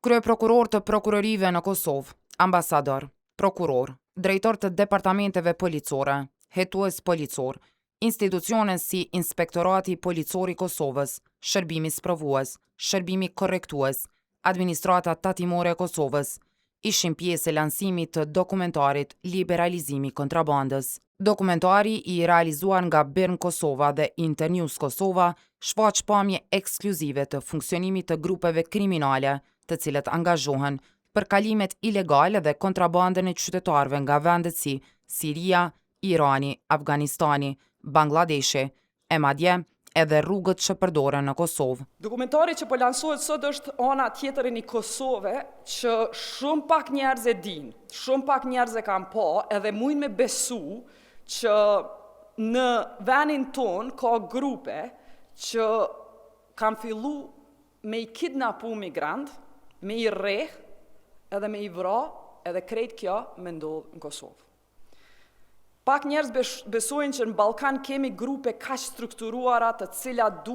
Kryeprokuror të prokurorive në Kosovë, ambasador, prokuror, drejtor të departamenteve policore, hetues policor, institucione si Inspektorati Policor i Kosovës, Shërbimi Sprovues, Shërbimi Korrektues, Administrata Tatimore e Kosovës, ishin pjesë e lansimit të dokumentarit Liberalizimi kontrabandës. Dokumentari i realizuar nga Bern Kosova dhe Internews Kosova shfaq pamje ekskluzive të funksionimit të grupeve kriminale, të cilët angazhohen për kalimet ilegale dhe kontrabandën e qytetarëve nga vendet si Siria, Irani, Afganistani, Bangladeshi, e madje edhe rrugët që përdoren në Kosovë. Dokumentari që po lansohet sot është ana tjetër e një Kosove që shumë pak njerëz e din, shumë pak njerëz e kanë pa, edhe mujnë me besu që në venin ton ka grupe që kanë fillu me i kidnapu migrant, me i rreh, edhe me i vra, edhe krejt kjo me ndodhë në Kosovë. Pak njerëz besojnë që në Ballkan kemi grupe kaq strukturuara të cilat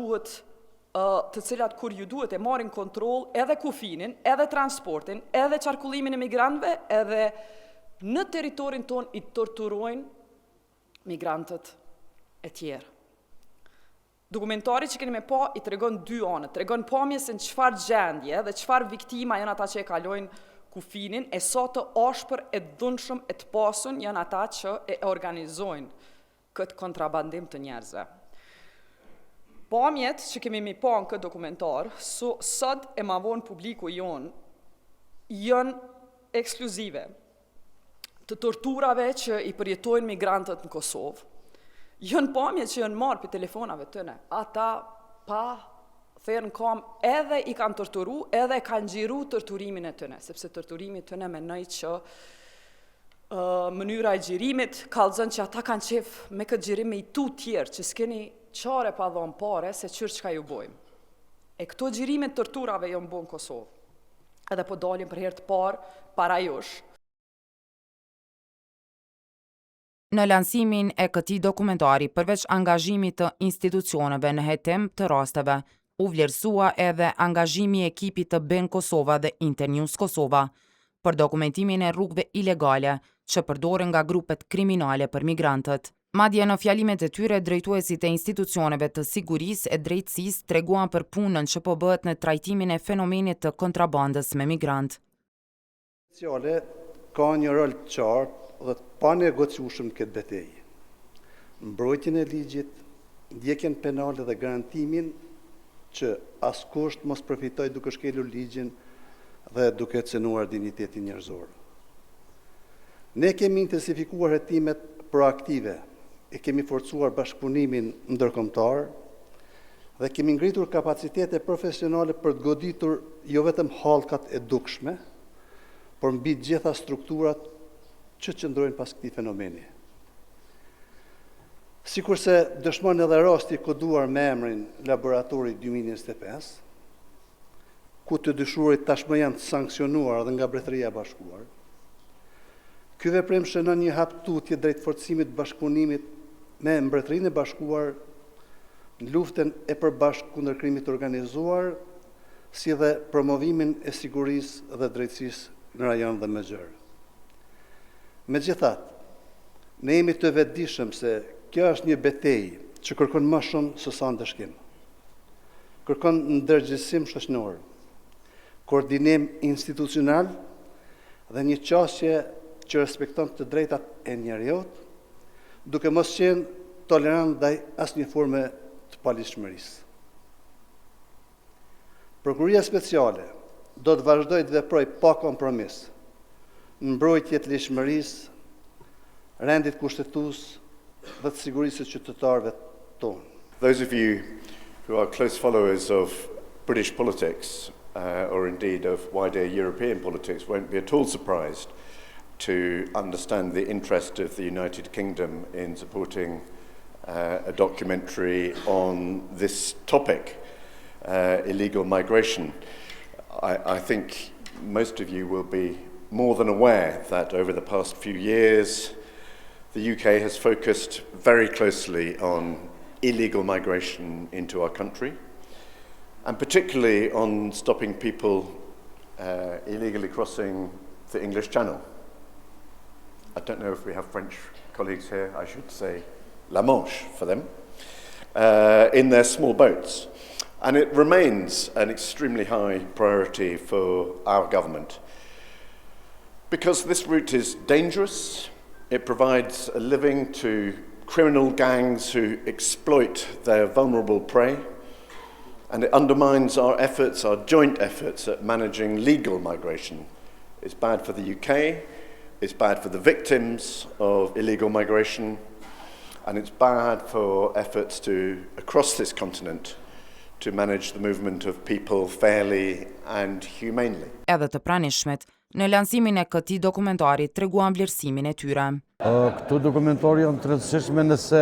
kur ju duhet e marrin kontroll edhe kufinin, edhe transportin, edhe qarkullimin e migrantëve, edhe në territorin ton i torturojnë migrantët e tjerë. Dokumentari që keni me pa i tregon dy anë, tregon pamje se në çfarë gjendje dhe çfarë viktima janë ata që e kalojnë kufinin, e sa të ashpër e dhunshëm e të pasun janë ata që e organizojnë këtë kontrabandim të njerëzve. Pamjet që kemi mi pa në këtë dokumentar, sot e ma vonë publiku jonë, janë ekskluzive të torturave që i përjetojnë migrantët në Kosovë, janë pamjet që janë marrë për telefonave tëne, ata pa thërën kam edhe i kanë torturu, edhe kanë gjiru torturimin e tëne, sepse torturimi tëne menoj që mënyra e gjirimit kallëzën që ata kanë qef me këtë gjirim me i tu tjerë, që s'keni qare pa dhonë pare se qërë qka ju bojmë. E këto gjirimet torturave jo më bo në Kosovë, edhe po dalim për herë të parë para jush. Në lansimin e këtij dokumentari, përveç angazhimit të institucioneve në hetim të rasteve, u vlerësua edhe angazhimi i ekipit të Bern Kosova dhe Internews Kosova për dokumentimin e rrugëve ilegale që përdoren nga grupet kriminale për migrantët. Madje në fjalimet e tyre, drejtuesit e institucioneve të sigurisë e drejtësisë treguan për punën që po bëhet në trajtimin e fenomenit të kontrabandës me migrant. Ka një rol të qartë dhe të panegociueshëm këtë betejë. Mbrojtjen e ligjit, ndjekjen penale dhe garantimin që askush mos përfitoj duke shkelur ligjin dhe duke cënuar dignitetin njerëzor. Ne kemi intensifikuar hetimet proaktive, e kemi forcuar bashkëpunimin ndërkombëtar dhe kemi ngritur kapacitete profesionale për të goditur jo vetëm hallkat e dukshme, por mbi të gjitha strukturat që qëndrojnë pas këtij fenomeni. Sikurse dëshmon edhe rasti koduar me emrin Laboratori 2025, ku të dyshuarit tashmë janë të sankcionuar dhe nga Mbretëria e Bashkuar, ky veprim shënon një haptutje drejt forcimit të bashkëpunimit me Mbretërinë e Bashkuar në luftën e përbashkët kundër krimit organizuar, si dhe promovimin e sigurisë dhe drejtësisë në rajon dhe me gjërë. Megjithatë, ne jemi të vetëdijshëm se kjo është një betejë që kërkon më shumë se sa ndëshkim. Kërkon ndërgjegjësim shoqëror, koordinim institucional dhe një qasje që respekton të drejtat e njerëzit, duke mos qenë tolerant ndaj asnjë forme të palishmërisë. Prokuria speciale do të vazhdojë të veprojë pa kompromis në mbrojtje të lishmërisë, rendit kushtetues dhe të sigurisë së qytetarëve tonë. Those of you who are close followers of British politics or indeed of wider European politics won't be at all surprised to understand the interest of the United Kingdom in supporting a documentary on this topic, illegal migration. I think most of you will be more than aware that over the past few years, the UK has focused very closely on illegal migration into our country, and particularly on stopping people illegally crossing the English Channel. I don't know if we have French colleagues here, I should say La Manche for them, in their small boats. And it remains an extremely high priority for our government. Because this route is dangerous, it provides a living to criminal gangs who exploit their vulnerable prey, and it undermines our efforts, our joint efforts at managing legal migration. It's bad for the UK, it's bad for the victims of illegal migration, and it's bad for efforts across this continent to manage the movement of people fairly and humanely. Edhe të pranishmet, në lansimin e këtij dokumentari treguan vlerësimin e tyre. Këto dokumentari janë të rëndësishme nëse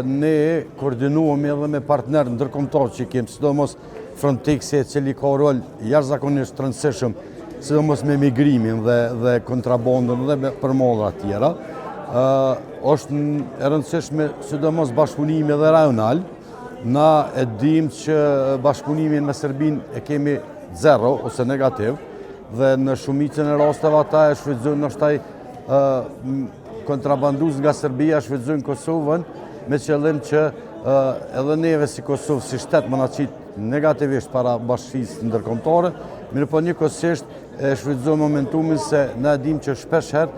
ne koordinuemi edhe me partner ndërkombëtar që kemi, sidomos Frontexi, i cili ka rol jashtëzakonisht të rëndësishëm, sidomos me migrimin dhe kontrabandën dhe për molla të tjera. Është e rëndësishme sidomos bashkëpunimi edhe rajonal. Na e dim që bashkëpunimin me Serbinë e kemi zero ose negativ, dhe në shumicën e rasteve ata e shfrytëzojnë ndoshta kontrabandues nga Serbia shfrytëzojnë Kosovën me qëllim që edhe neve si Kosovë, si shtet më na qit negativisht para bashkisë ndërkombëtare, mirëpo njëkohësisht e shfrytëzojnë momentumin se na e dim që shpesh herë,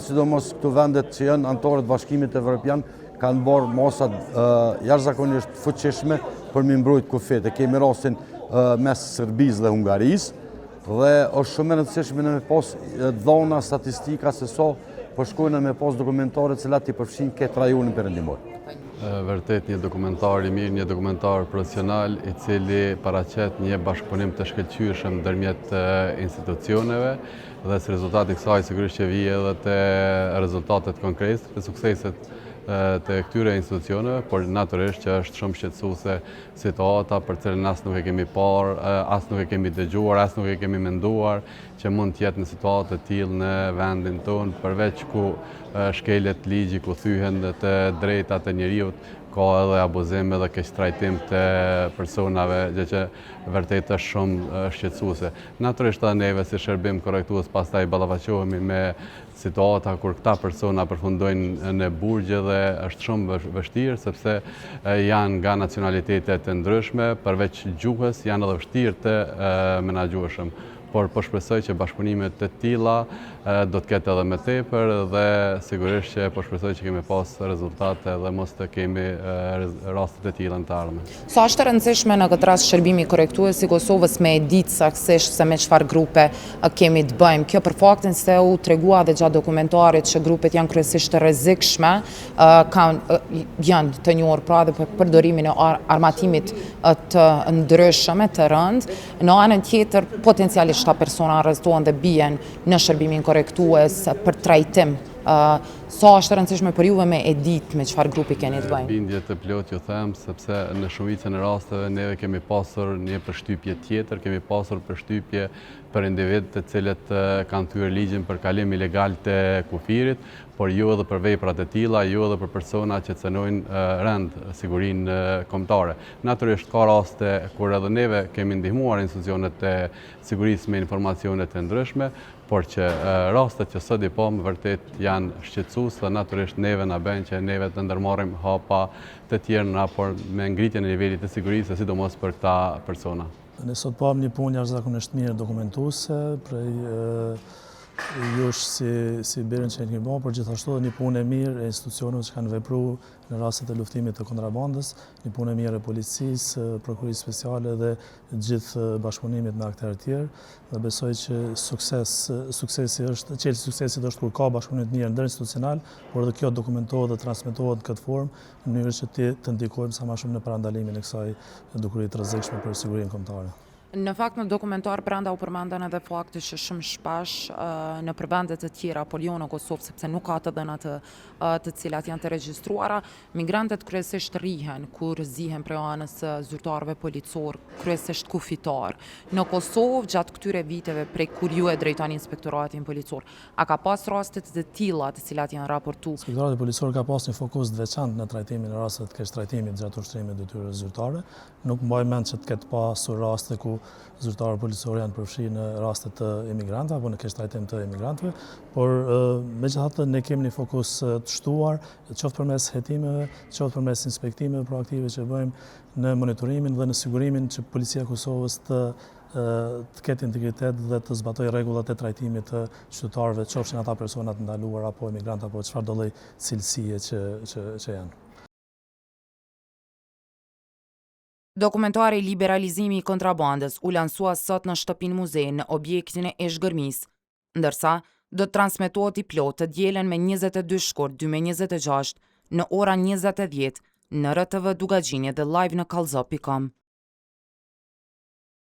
sidomos këto vendet që janë anëtarë të Bashkimit Evropian, kanë bërë masat jashtëzakonisht fuqishme për mi mbrojtë kufit. E kemi rastin mes Serbisë dhe Hungarisë, dhe është shumë e rëndësishme në me pas dhona statistika se so përshkojnë me pas dokumentare cilat i përfshin këtë rajonin perëndimor. Vërtet një dokumentar i mirë, një dokumentar profesional i cili paraqet një bashkëpunim të shkëlqyeshëm ndërmjet institucioneve dhe si rezultat i kësaj sigurisht që vijë edhe te rezultatet konkrete, te sukseset të këtyre institucioneve, por natyrisht që është shumë shqetësuese situata për cilën as nuk e kemi parë, as nuk e kemi dëgjuar, as nuk e kemi menduar që mund të jetë në situatë të tillë në vendin tonë, përveç ku shkelet ligji, ku thyhen të drejtat e njerëzit, ka edhe abuzim edhe keqtrajtim të personave, gjë që vërtet është shumë shqetësuese. Natyrisht edhe neve si shërbim korrektues pastaj ballafaqohemi me situata kur këta persona përfundojnë në burgje dhe është shumë vështirë sepse janë nga nacionalitete të ndryshme, përveç gjuhës janë edhe vështirë të menaxhueshëm. Por po shpresoj që bashkëpunimet të tilla do të ketë edhe më tepër dhe sigurisht që po shpresoj që kemi pas rezultate dhe mos të kemi raste të tilla në të ardhmen. Sa është e rëndësishme në këtë rast shërbimi korrektues i Kosovës me e ditë saktësisht se me çfarë grupe kemi të bëjmë. Kjo për faktin se u tregua edhe gjatë dokumentarit që grupet janë kryesisht të rrezikshme, janë të njohur pra dhe për përdorimin e armatimit të ndryshëm të rënd. Në anën tjetër potencialisht ata persona arrestohen dhe bien në shërbimin korrektues për trajtim. Sa është e rëndësishme për juve me e ditë me çfarë grupi keni të bëjmë? Bindje të plot ju them, sepse në shumicën e rasteve neve kemi pasur një përshtypje tjetër, kemi pasur përshtypje për individ të cilët kanë thyer ligjin për kalim ilegal të kufirit, por jo edhe për veprat e tilla, jo edhe për persona që cënojnë rend sigurinë kombëtare. Natyrisht ka raste kur edhe neve kemi ndihmuar institucionet e sigurisë me informacione të ndryshme, por që rastet që sot i pam vërtet janë shqetësues dhe natyrisht neve na bën që neve të ndërmarrim hapa të tjera por me ngritjen e nivelit të sigurisë, sidomos për këta persona. Ne sot pam një punë jashtëzakonisht mirë dokumentuese prej jush si Berën që kemi bërë, por gjithashtu edhe një punë e mirë e institucioneve që kanë vepruar në rastet e luftimit të kontrabandës, një punë e mirë e policisë, prokurisë speciale dhe gjithë bashkëpunimit me aktorë të tjerë. Dhe besoj që suksesi është kur ka bashkëpunim të mirë ndërinstitucional, por edhe kjo dokumentohet dhe transmetohet në këtë formë në mënyrë që të ndikojmë sa më shumë në parandalimin e kësaj dukuri të rrezikshme për sigurinë kombëtare. Në fakt në dokumentar brenda u përmendën edhe fakti që shumë shpesh në vende të tjera, por jo në Kosovë, sepse nuk ka të dhëna të cilat janë të regjistruara, migrantët kryesisht rrihen kur zihen prej anës zyrtarëve policor, kryesisht kufitar. Në Kosovë gjatë këtyre viteve prej kur ju e drejtoni inspektoratin policor, a ka pas raste të tilla të cilat janë raportuar? Inspektorati policor ka pas një fokus të veçantë në trajtimin e rasteve të keqtrajtimit gjatë ushtrimit detyrave zyrtare. Nuk mbaj mend që të ketë pasur raste ku zyrtarë policore janë përfshirë në rastet të emigrantëve apo në keq trajtim të emigrantëve, por megjithatë ne kemi një fokus të shtuar, qoftë përmes hetimeve, qoftë përmes inspektimeve proaktive që bëjmë në monitorimin dhe në sigurimin që Policia e Kosovës të ketë integritet dhe të zbatoj rregullat e trajtimit të qytetarëve, qofshin ata persona të ndaluar apo emigrantë apo çfarëdo lloj cilësie që janë. Dokumentari Liberalizimi i kontrabandës u lansua sot në shtëpinë muze në objektin e Eshgërmis, ndërsa do të transmetohet i plot të dielen me 22 shkurt 2026 në ora 20:10 në RTV Dugagjinje dhe live në kallzo.com.